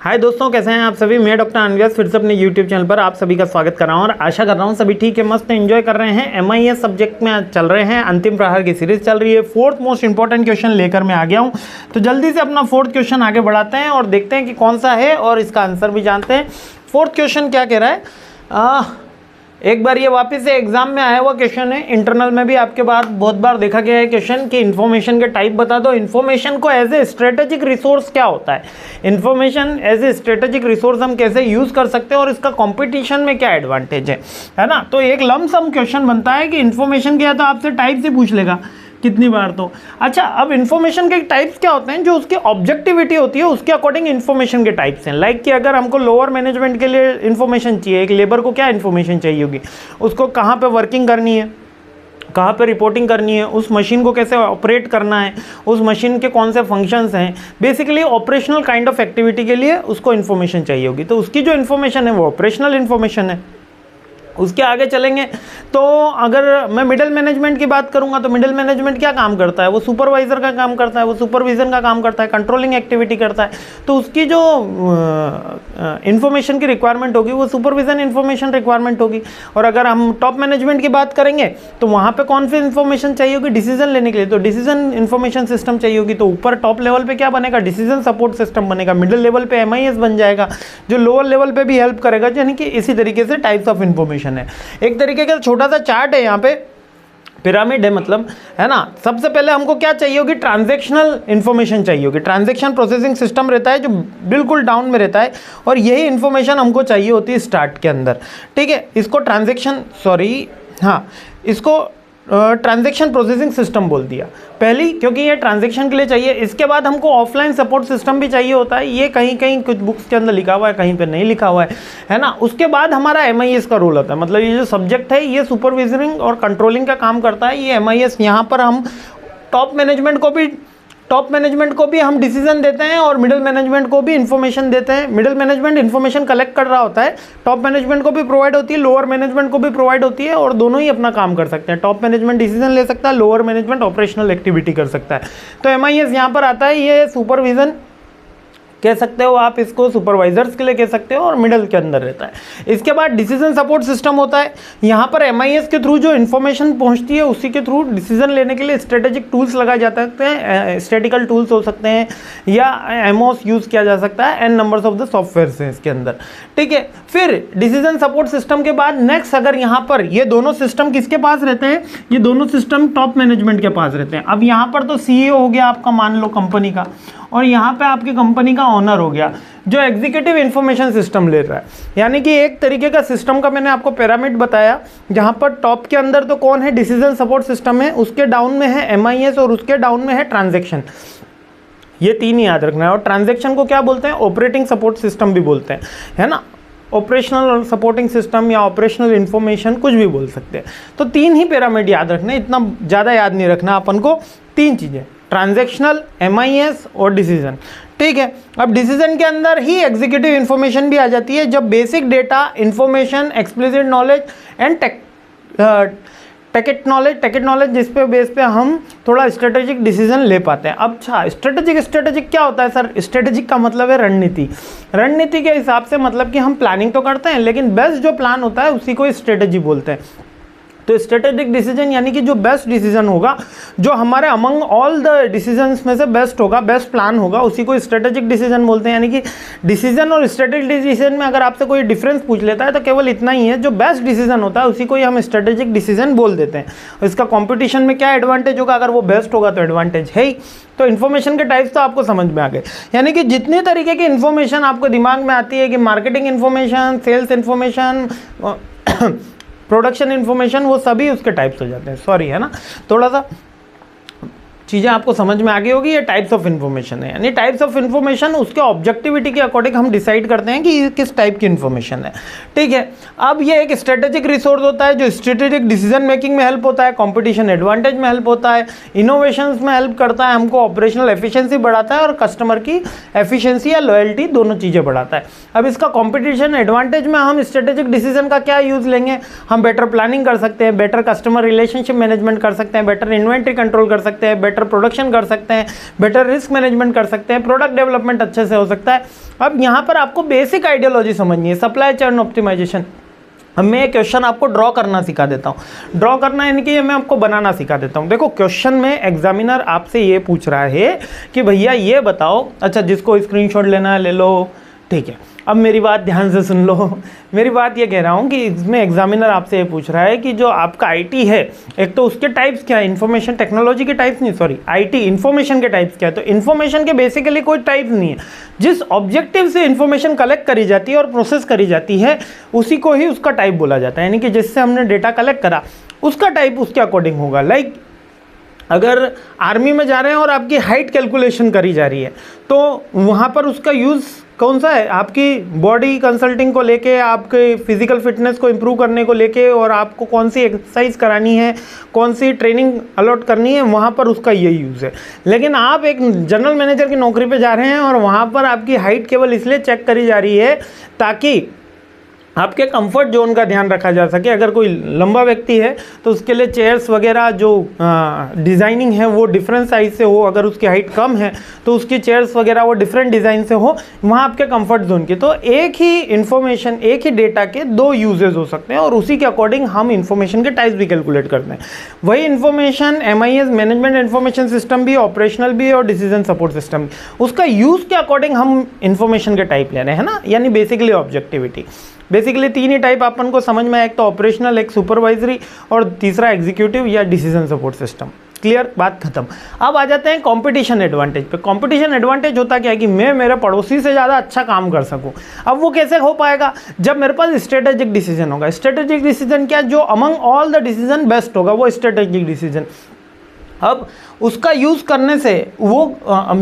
हाय दोस्तों, कैसे हैं आप सभी। मैं डॉक्टर अनव्यास फिर से अपने यूट्यूब चैनल पर आप सभी का स्वागत कर रहा हूं और आशा कर रहा हूं सभी ठीक है, मस्त एंजॉय कर रहे हैं। MIS सब्जेक्ट में चल रहे हैं, अंतिम प्रहर की सीरीज चल रही है। फोर्थ मोस्ट इंपॉर्टेंट क्वेश्चन लेकर मैं आ गया हूं, तो जल्दी से अपना फोर्थ क्वेश्चन आगे बढ़ाते हैं और देखते हैं कि कौन सा है और इसका आंसर भी जानते हैं। फोर्थ क्वेश्चन क्या कह रहा है, एक बार ये वापस से एग्जाम में आया हुआ क्वेश्चन है, इंटरनल में भी आपके बार बहुत बार देखा गया है क्वेश्चन कि इन्फॉर्मेशन के टाइप बता दो। इन्फॉर्मेशन को एज ए स्ट्रेटेजिक रिसोर्स क्या होता है, information as a strategic resource हम कैसे यूज कर सकते हैं और इसका कंपटीशन में क्या एडवांटेज है ना। तो एक लमसम क्वेश्चन बनता है कि इन्फॉर्मेशन क्या है, तो आपसे टाइप से पूछ लेगा कितनी बार। तो अच्छा, अब इन्फॉर्मेशन के टाइप्स क्या होते हैं, जो उसकी ऑब्जेक्टिविटी होती है उसके अकॉर्डिंग इन्फॉर्मेशन के टाइप्स हैं। लाइक कि अगर हमको लोअर मैनेजमेंट के लिए इन्फॉर्मेशन चाहिए, एक लेबर को क्या इन्फॉर्मेशन चाहिए होगी, उसको कहाँ पे वर्किंग करनी है, कहाँ पे रिपोर्टिंग करनी है, उस मशीन को कैसे ऑपरेट करना है, उस मशीन के कौन से फंक्शंस हैं, basically operational kind of activity के लिए उसको इन्फॉर्मेशन चाहिए होगी। तो उसकी जो इन्फॉर्मेशन है वो ऑपरेशनल इन्फॉर्मेशन है। उसके आगे चलेंगे तो अगर मैं मिडिल मैनेजमेंट की बात करूंगा तो मिडिल मैनेजमेंट क्या काम करता है, वो सुपरवाइजर का काम करता है, वो सुपरविजन का काम करता है, कंट्रोलिंग एक्टिविटी करता है। तो उसकी जो इन्फॉर्मेशन की रिक्वायरमेंट होगी वो सुपरविजन इन्फॉर्मेशन रिक्वायरमेंट होगी। और अगर हम टॉप मैनेजमेंट की बात करेंगे तो वहाँ पे कौन सी इन्फॉर्मेशन चाहिए होगी, डिसीजन लेने के लिए, तो डिसीजन इन्फॉर्मेशन सिस्टम चाहिए होगी। तो ऊपर टॉप लेवल पे क्या बनेगा, डिसीजन सपोर्ट सिस्टम बनेगा। मिडिल लेवल पे MIS बन जाएगा जो लोअर लेवल पे भी हेल्प करेगा। यानी कि इसी तरीके से टाइप्स ऑफ इन्फॉर्मेशन है। एक तरीके का छोटा सा चार्ट है, यहाँ पे पिरामिड है मतलब, है ना। सबसे पहले हमको क्या चाहिए होगी, ट्रांजैक्शनल इन्फॉर्मेशन चाहिए होगी। ट्रांजैक्शन प्रोसेसिंग सिस्टम रहता है जो बिल्कुल डाउन में रहता है और यही इन्फॉर्मेशन हमको चाहिए होती है स्टार्ट के अंदर, ठीक है। इसको इसको ट्रांजैक्शन प्रोसेसिंग सिस्टम बोल दिया पहली, क्योंकि ये ट्रांजैक्शन के लिए चाहिए। इसके बाद हमको ऑफलाइन सपोर्ट सिस्टम भी चाहिए होता है, ये कहीं कहीं कुछ बुक्स के अंदर लिखा हुआ है, कहीं पे नहीं लिखा हुआ है ना। उसके बाद हमारा MIS का रोल होता है, मतलब ये जो सब्जेक्ट है ये सुपरविजनिंग और कंट्रोलिंग का काम करता है। ये MIS, यहाँ पर हम टॉप मैनेजमेंट को भी हम डिसीजन देते हैं और मिडिल मैनेजमेंट को भी इंफॉर्मेशन देते हैं। मिडिल मैनेजमेंट इंफॉर्मेशन कलेक्ट कर रहा होता है, टॉप मैनेजमेंट को भी प्रोवाइड होती है, लोअर मैनेजमेंट को भी प्रोवाइड होती है और दोनों ही अपना काम कर सकते हैं। टॉप मैनेजमेंट डिसीजन ले सकता है, लोअर मैनेजमेंट ऑपरेशनल एक्टिविटी कर सकता है। तो MIS यहाँ पर आता है, ये सुपरविजन कह सकते हो आप, इसको सुपरवाइजर्स के लिए कह सकते हो और मिडिल के अंदर रहता है। इसके बाद डिसीजन सपोर्ट सिस्टम होता है। यहाँ पर MIS के थ्रू जो इन्फॉर्मेशन पहुँचती है उसी के थ्रू डिसीजन लेने के लिए स्ट्रेटेजिक टूल्स लगाए जा सकते हैं। स्टैटिकल टूल्स हो सकते हैं या MOS यूज़ किया जा सकता है। n numbers of the software हैं इसके अंदर, ठीक है। फिर डिसीजन सपोर्ट सिस्टम के बाद नेक्स्ट, अगर यहाँ पर ये दोनों सिस्टम किसके पास रहते हैं, ये दोनों सिस्टम टॉप मैनेजमेंट के पास रहते हैं। अब यहाँ पर तो CEO हो गया आपका, मान लो कंपनी का, और यहाँ पे आपकी कंपनी का ओनर हो गया जो एग्जीक्यूटिव इंफॉर्मेशन सिस्टम ले रहा है। यानी कि एक तरीके का सिस्टम का मैंने आपको पिरामिड बताया, जहाँ पर टॉप के अंदर तो कौन है, डिसीजन सपोर्ट सिस्टम है, उसके डाउन में है MIS और उसके डाउन में है ट्रांजैक्शन। ये तीन ही याद रखना है। और ट्रांजैक्शन को क्या बोलते हैं, ऑपरेटिंग सपोर्ट सिस्टम भी बोलते हैं, है ना। ऑपरेशनल सपोर्टिंग सिस्टम या ऑपरेशनल इंफॉर्मेशन कुछ भी बोल सकते हैं। तो तीन ही पिरामिड याद रखना, इतना ज़्यादा याद नहीं रखना अपन को। तीन चीज़ें, ट्रांजैक्शनल, MIS और डिसीजन, ठीक है। अब डिसीजन के अंदर ही एग्जीक्यूटिव इंफॉर्मेशन भी आ जाती है, जब basic data, information, explicit knowledge and tacit knowledge जिस पे बेस पे हम थोड़ा स्ट्रेटेजिक डिसीजन ले पाते हैं। अब अच्छा, स्ट्रेटेजिक क्या होता है सर, स्ट्रेटेजिक का मतलब है रणनीति के हिसाब से, मतलब कि हम प्लानिंग तो करते हैं लेकिन बेस्ट जो प्लान होता है उसी को स्ट्रेटेजी बोलते हैं। तो स्ट्रेटेजिक डिसीजन यानी कि जो बेस्ट डिसीजन होगा, जो हमारे अमंग ऑल द डिसीजंस में से बेस्ट होगा, बेस्ट प्लान होगा, उसी को स्ट्रेटेजिक डिसीजन बोलते हैं। यानी कि डिसीजन और स्ट्रेटेजिक डिसीजन में अगर आपसे कोई डिफरेंस पूछ लेता है तो केवल इतना ही है, जो बेस्ट डिसीजन होता है उसी को ही हम स्ट्रेटेजिक डिसीजन बोल देते हैं। इसका कॉम्पिटिशन में क्या एडवांटेज होगा, अगर वो बेस्ट होगा तो एडवांटेज है ही। तो इन्फॉर्मेशन के टाइप्स तो आपको समझ में आ गए। यानी कि जितनी तरीके की इन्फॉर्मेशन आपको दिमाग में आती है कि marketing information, sales information, production information, वो सभी उसके टाइप्स हो जाते हैं। सॉरी, है ना, थोड़ा सा चीज़ें आपको समझ में आ गई होगी। ये टाइप्स ऑफ इन्फॉर्मेशन है, यानी टाइप्स ऑफ इन्फॉर्मेशन उसके ऑब्जेक्टिविटी के अकॉर्डिंग हम डिसाइड करते हैं कि ये किस टाइप की इन्फॉर्मेशन है, ठीक है। अब ये एक स्ट्रेटेजिक रिसोर्स होता है जो स्ट्रेटेजिक डिसीजन मेकिंग में हेल्प होता है, कंपटीशन एडवांटेज में हेल्प होता है, इनोवेशंस में हेल्प करता है, हमको ऑपरेशनल एफिशिएंसी बढ़ाता है और कस्टमर की एफिशिएंसी या लॉयल्टी दोनों चीज़ें बढ़ाता है। अब इसका कंपटीशन एडवांटेज में हम स्ट्रेटेजिक डिसीजन का क्या यूज़ लेंगे, हम बेटर प्लानिंग कर सकते हैं, बेटर कस्टमर रिलेशनशिप मैनेजमेंट कर सकते हैं, बेटर इन्वेंट्री कंट्रोल कर सकते हैं, बेटर प्रोडक्शन कर सकते हैं, बेटर रिस्क मैनेजमेंट कर सकते हैं, प्रोडक्ट डेवलपमेंट अच्छे से हो सकता है। अब यहाँ पर आपको बेसिक आइडियोलॉजी समझनी है, सप्लाई चेन ऑप्टिमाइजेशन। अब मैं एक क्वेश्चन आपको ड्रॉ करना सिखा देता हूँ। ड्रॉ करना यानी कि मैं आपको बनाना सिखा देता हूँ। देखो क्वेश्चन में एग्जामिनर आपसे ये पूछ रहा है कि भैया ये बताओ, अच्छा जिसको स्क्रीनशॉट लेना है ले लो, ठीक है। अब मेरी बात ध्यान से सुन लो। मेरी बात ये कह रहा हूँ कि इसमें एग्जामिनर आपसे ये पूछ रहा है कि जो आपका आईटी है, एक तो उसके टाइप्स क्या है, इन्फॉर्मेशन टेक्नोलॉजी के टाइप्स नहीं, सॉरी आईटी इन्फॉर्मेशन के टाइप्स क्या है। तो इन्फॉर्मेशन के बेसिकली कोई टाइप्स नहीं है, जिस ऑब्जेक्टिव से इन्फॉर्मेशन कलेक्ट करी जाती है और प्रोसेस करी जाती है उसी को ही उसका टाइप बोला जाता है। यानी कि जिससे हमने डेटा कलेक्ट करा उसका टाइप उसके अकॉर्डिंग होगा। लाइक अगर आर्मी में जा रहे हैं और आपकी हाइट कैलकुलेशन करी जा रही है तो वहाँ पर उसका यूज़ कौन सा है, आपकी बॉडी कंसल्टिंग को लेके, आपके फिजिकल फिटनेस को इम्प्रूव करने को लेके, और आपको कौन सी एक्सरसाइज करानी है, कौन सी ट्रेनिंग अलॉट करनी है, वहाँ पर उसका यही यूज़ है। लेकिन आप एक जनरल मैनेजर की नौकरी पे जा रहे हैं और वहाँ पर आपकी हाइट केवल इसलिए चेक करी जा रही है ताकि आपके कंफर्ट जोन का ध्यान रखा जा सके। अगर कोई लंबा व्यक्ति है तो उसके लिए चेयर्स वगैरह जो डिज़ाइनिंग है वो डिफरेंट साइज से हो, अगर उसकी हाइट कम है तो उसकी चेयर्स वगैरह वो डिफरेंट डिज़ाइन से हो, वहाँ आपके कंफर्ट जोन की। तो एक ही इन्फॉर्मेशन, एक ही डेटा के दो यूजेज हो सकते हैं और उसी के अकॉर्डिंग हम इन्फॉर्मेशन के टाइप्स भी कैलकुलेट करते हैं। वही information MIS management information system भी, ऑपरेशनल भी और डिसीजन सपोर्ट सिस्टम भी, उसका यूज़ के अकॉर्डिंग हम इन्फॉर्मेशन के टाइप ले रहे हैं ना, यानी बेसिकली ऑब्जेक्टिविटी। बेसिकली तीन ही टाइप अपन को समझ में आया, एक तो ऑपरेशनल, एक सुपरवाइजरी और तीसरा एग्जीक्यूटिव या डिसीजन सपोर्ट सिस्टम। क्लियर, बात खत्म। अब आ जाते हैं कंपटीशन एडवांटेज पे। कंपटीशन एडवांटेज होता क्या है कि मैं मेरे पड़ोसी से ज़्यादा अच्छा काम कर सकूं। अब वो कैसे हो पाएगा, जब मेरे पास स्ट्रेटेजिक डिसीजन होगा। स्ट्रेटेजिक डिसीजन क्या, जो among all the decision best होगा वो स्ट्रेटेजिक डिसीजन। अब उसका यूज़ करने से वो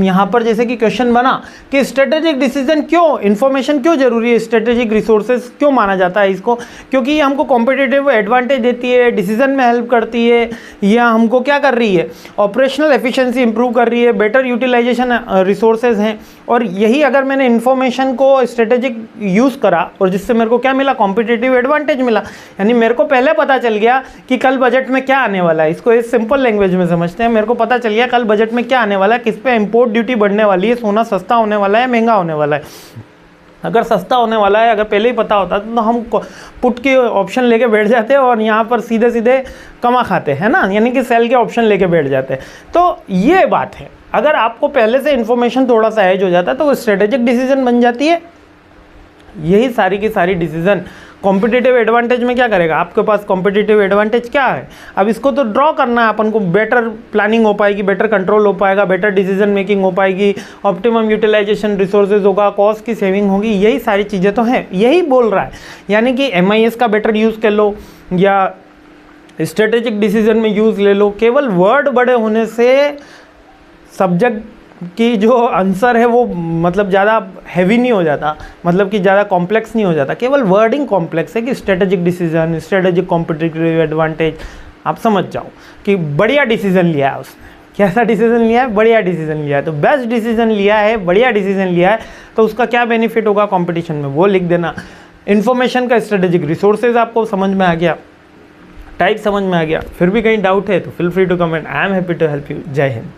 यहाँ पर जैसे कि क्वेश्चन बना कि स्ट्रेटेजिक डिसीजन क्यों, इन्फॉर्मेशन क्यों जरूरी है, स्ट्रेटेजिक रिसोर्सेज क्यों माना जाता है इसको, क्योंकि ये हमको कॉम्पिटिटिव एडवांटेज देती है, डिसीजन में हेल्प करती है, या हमको क्या कर रही है, ऑपरेशनल एफिशिएंसी इंप्रूव कर रही है, बेटर यूटिलाइजेशन रिसोर्सेज हैं। और यही अगर मैंने इन्फॉर्मेशन को स्ट्रेटेजिक यूज़ करा और जिससे मेरे को क्या मिला, कॉम्पिटिटिव एडवांटेज मिला। यानी मेरे को पहले पता चल गया कि कल बजट में क्या आने वाला है। इसको इस सिंपल लैंग्वेज में समझते हैं, मेरे को पता चल गया कल बजट में क्या आने वाला है, किस पे इंपोर्ट ड्यूटी बढ़ने वाली है, सोना सस्ता होने वाला है, महंगा होने वाला है। अगर सस्ता होने वाला है, अगर पहले ही पता होता तो हम पुट के ऑप्शन लेके बैठ जाते और यहाँ पर सीधे सीधे कमा खाते हैं ना, यानी कि सेल के ऑप्शन लेके बैठ जाते। तो ये बात है, अगर आपको पहले से इन्फॉर्मेशन थोड़ा सा एज हो जाता है तो वो स्ट्रेटेजिक डिसीजन बन जाती है। यही सारी की सारी डिसीजन कॉम्पिटिटिव एडवांटेज में क्या करेगा, आपके पास कॉम्पिटिटिव एडवांटेज क्या है, अब इसको तो ड्रॉ करना है अपन को। बेटर प्लानिंग हो पाएगी, बेटर कंट्रोल हो पाएगा, बेटर डिसीजन मेकिंग हो पाएगी, ऑप्टिमम यूटिलाइजेशन रिसोर्सेज होगा, कॉस्ट की सेविंग होगी, यही सारी चीज़ें तो हैं, यही बोल रहा है। यानी कि MIS का बेटर यूज़ कर लो या स्ट्रेटेजिक डिसीजन में यूज़ ले लो। केवल वर्ड बड़े होने से सब्जेक्ट कि जो आंसर है वो मतलब ज़्यादा हैवी नहीं हो जाता, मतलब कि ज़्यादा कॉम्प्लेक्स नहीं हो जाता। केवल वर्डिंग कॉम्प्लेक्स है कि strategic decision, strategic competitive advantage. आप समझ जाओ कि बढ़िया डिसीजन लिया है उसने। कैसा डिसीजन लिया है, बढ़िया डिसीजन लिया है। तो बेस्ट डिसीजन लिया है, बढ़िया डिसीजन लिया है, तो उसका क्या बेनिफिट होगा कंपटीशन में, वो लिख देना। इन्फॉर्मेशन का स्ट्रेटेजिक रिसोर्सेज आपको समझ में आ गया, टाइप समझ में आ गया। फिर भी कहीं डाउट है तो feel free to comment. I am happy to help you. जय हिंद।